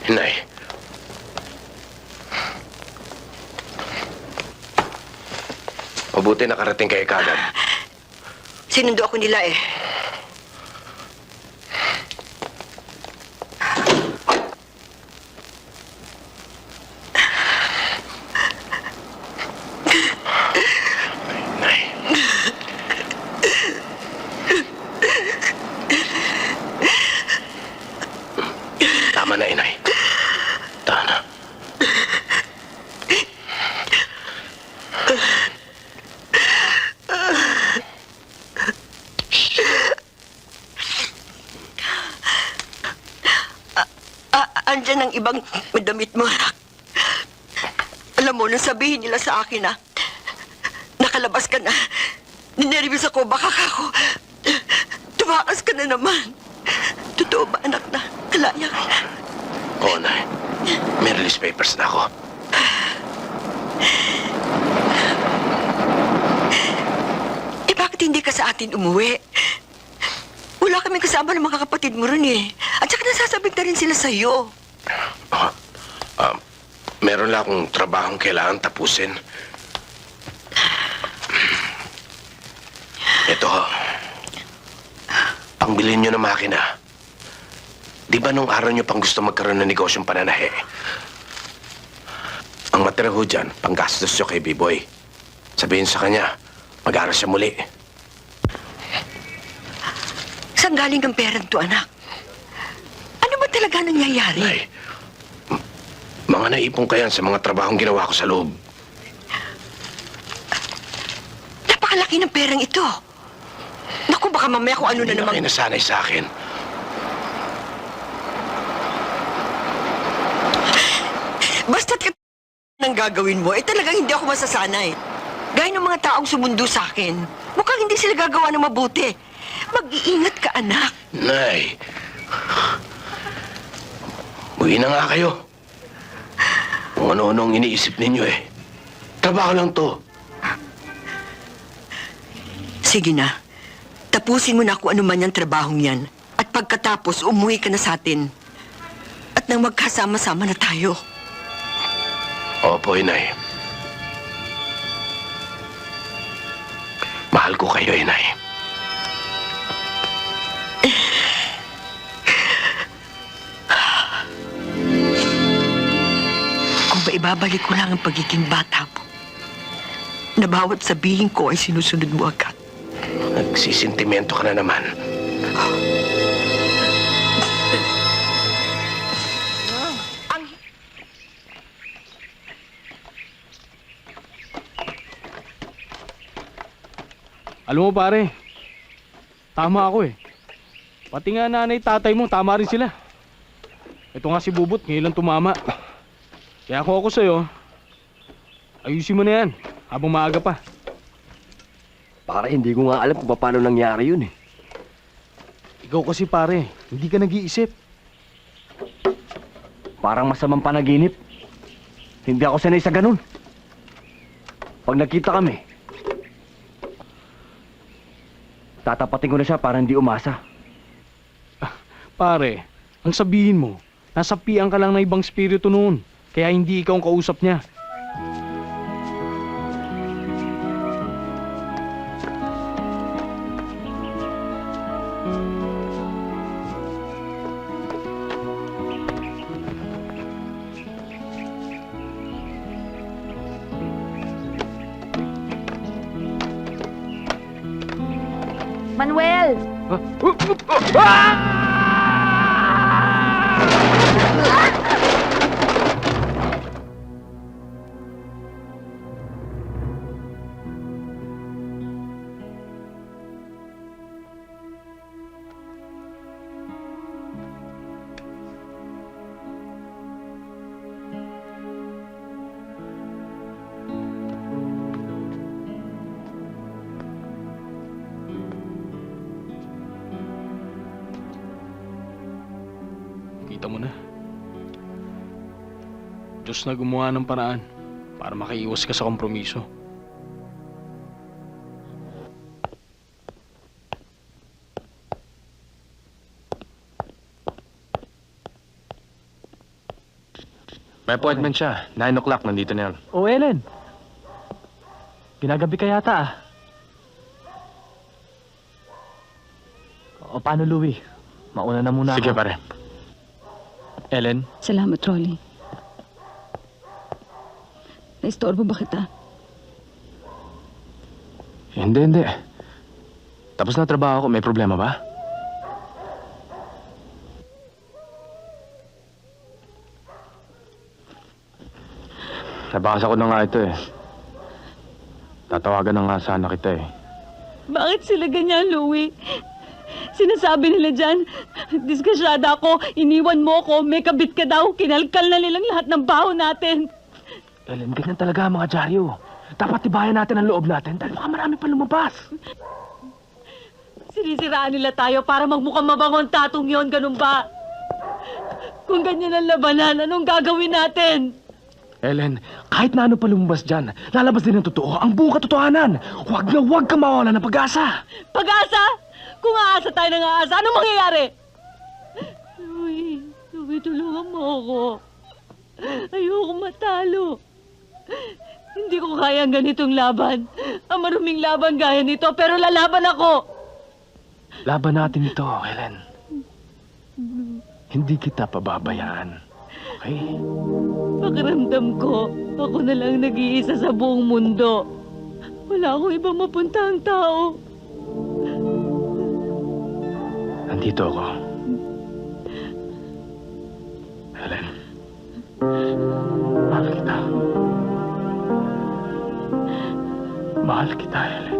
Inay. Mabuti nakarating kayo kagad. Sinundo ako nila eh. Inay. Tama na, Inay. Tama na. Andyan ang ibang damit mo, anak. Alam mo, nang sabihin nila sa akin na nakalabas ka na, ninervous ako, baka ako tumakas ka na naman. Totoo ba, anak, na kalaya ka? Oo, Nay. May release papers na ako. Eh, bakit hindi ka sa atin umuwi? Wala kaming kasama ng mga kapatid mo rin eh. At saka nasasabik na rin sila sa'yo. Meron lang akong trabahong kailangan tapusin. Ito ho. Pangbilin nyo ng makina. Di ba nung araw nyo pang gusto magkaroon ng negosyong pananahe? Ang matira ho dyan, panggastos nyo kay B-Boy. Sabihin sa kanya, mag-aaral siya muli. Saan galing ang perang to, anak? Ano ba talaga nangyayari? Nay, mga naipon ka yan sa mga trabahong ginawa ko sa loob. Napakalaki ng perang ito. Naku, baka mamaya kung ano na Hindi na namang... kayo nasanay sa akin. Basta't ka nang gagawin mo, eh talagang hindi ako masasanay. Gaya ng mga taong sumundo sa akin. Mukhang hindi sila gagawa ng mabuti. Mag-iingat ka, anak. Nay, uwi na nga kayo. Kung ano-ano ang iniisip ninyo eh. Trabaho lang to. Sige na. Tapusin mo na kung ano man yung trabahong yan. At pagkatapos, umuwi ka na sa atin. At nang magkasama-sama na tayo. Opo, Inay. Mahal ko kayo, Inay. Kung ba ibabalik ko lang ang pagiging bata mo, na bawat sabihin ko ay sinusunod mo agad. Nagsisentimento ka na naman. Alam mo pare, tama ako eh. Pati nga nanay tatay mo, tama rin sila. Ito nga si Bubot, ngayon lang tumama. Kaya kung ako sa'yo, ayusin mo na yan, habang maaga pa. Pare, hindi ko nga alam kung paano nangyari yun eh. Ikaw kasi pare, hindi ka nag-iisip. Parang masamang panaginip. Hindi ako sanay sa ganun. Pag nagkita kami, tatapatin ko na siya para hindi umasa. Pare, ang sabihin mo, nasapian ka lang ng ibang spirito noon. Kaya hindi ikaw ang kausap niya. Manuel! Kita mo na. Diyos na gumawa ng paraan para makaiwas ka sa kompromiso. May appointment siya. 9 o'clock, nandito na yan. O, Ellen. Ginagabi ka yata ah. O, paano, Louie? Mauna na muna Sige, ako. pare. Ellen, Salamat, Rolly. Naistorbo ba kita? Hindi. Tapos na trabaho ko. May problema ba? Nabasa ko na nga ito eh. Tatawagan na nga sana kita eh. Bakit sila ganyan, Louie? Sinasabi nila dyan, diskasyada ako, iniwan mo ako, may kabit ka daw, kinalkal na nilang lahat ng baho natin. Ellen, ganyan talaga ang mga dyaryo. Dapat tibayan natin ang loob natin dahil baka marami pa lumabas. Sinisiraan nila tayo para magmukhang mabangon tatong yon, ganun ba? Kung ganyan ang labanan, anong gagawin natin? Ellen, kahit na ano pa lumabas dyan, lalabas din ang totoo, ang buong katotohanan. Huwag na huwag ka mawala ng pag-asa. Pag-asa? Kung aasa tayo ng aasa, anong mangyayari? Louie, tulungan mo ako. Ayoko matalo. Hindi ko kaya ang ganitong laban. Ang maruming laban gaya nito, pero lalaban ako. Laban natin ito, Ellen. Hindi kita pababayaan. Okay? Pakiramdam ko, ako na lang nag-iisa sa buong mundo. Wala akong ibang mapuntahang tao. Nandito ako. Ellen. Mahal kita. Mahal kita, Ellen.